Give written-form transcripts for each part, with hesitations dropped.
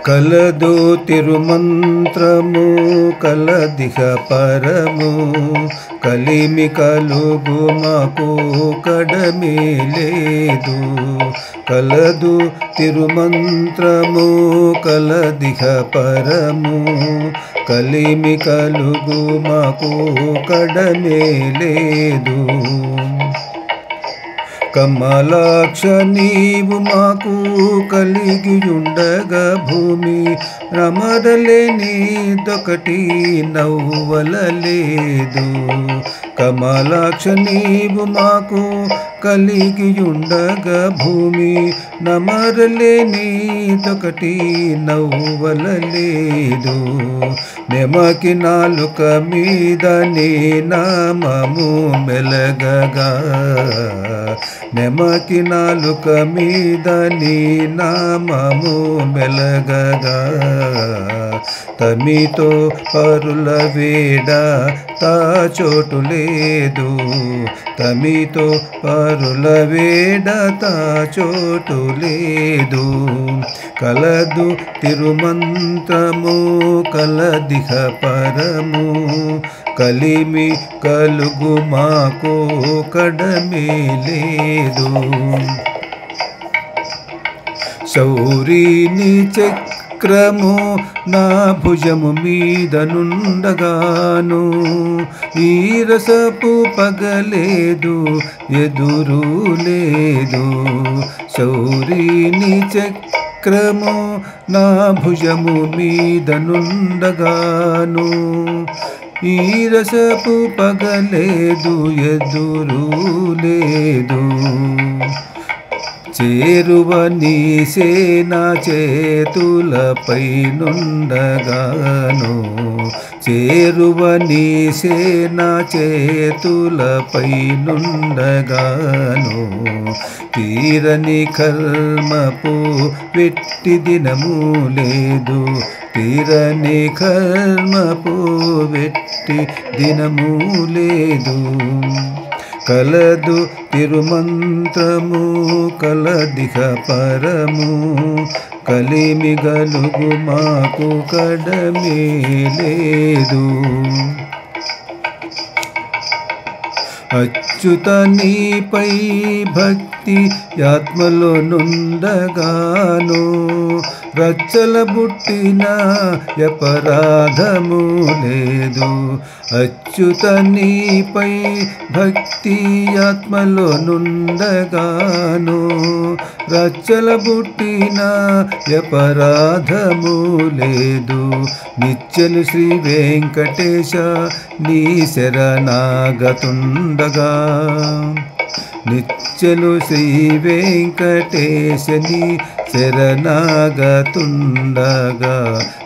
కలదు తిరుమంత్రము కలదిహ పరము కలిమి కలుగు మాకు కడమి లేదు. కలదు తిరుమంత్రము కలదిహ పరము కలిమి కలుగు మాకు కడమి లేదు. కమలాక్ష నీవు మాకు కలిగియుండగా భూమి రమరలేనిదొకటి నవ్వలలేదు. కమలాక్ష నీవు మాకు కలిగియుండగా భూమి నమరలేనిదొకటి నవ్వలలేదు. నెమకి నాలుక మీద నీ నామము మెలగగా నెమకి నాలుక మీద నీ నామము మెలగగా తమితో పరుల వేడ తాచోటు లేదు. తమితో పరుల వేడ తాచోటు లేదు. కలదు తిరుమంత్రము కలదిహ పరము కలిమి కలుగు మాకు కడమి లేదు. శౌరిని చక్రము నా భుజము మీద నుండగాను ఈ రసపు పగలేదు ఎదురు లేదు. శౌరిని చక్రము నా భుజము మీద నుండగాను ఈ రసపు పగలేదు ఎదురు లేదు. చేరువ నీ సేనా చేతులపై నుండగాను చేరువ నీ సేనా చేతులపై నుండగాను తీరని కర్మపు వెట్టి దినము లేదు. తీరని కర్మపు వెట్టి దినము లేదు. కలదు తిరుమంత్రము కలదిహ పరము కలిమి గలుగు మాకు కడమి లేదు. అచ్యుత నీపై భక్తి ఆత్మలో నుండగాను రచ్చల బుట్టిన అపరాధము లేదు. అచ్యుత నీపై భక్తి ఆత్మలో నుండగాను రచ్చల బుట్టిన అపరాధము లేదు. నిత్యలు శ్రీ వెంకటేశ నీ శరణాగతుండగా నిత్యలు శ్రీ వెంకటేశని శరణాగతుండగా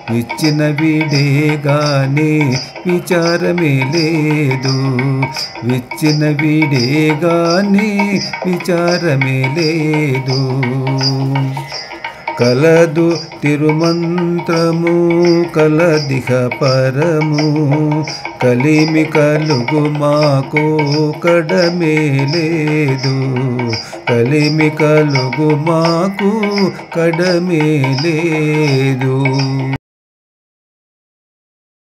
ఇచ్చిన విడే గాని విచారమే లేదు. ఇచ్చిన విడే గాని విచారమే లేదు. కలదు తిరుమంత్రము కలదిహ పరము కలిమి కలుగు మాకు కడమే లేదు. కలిమి కలుగు మాకు కడమే లేదు.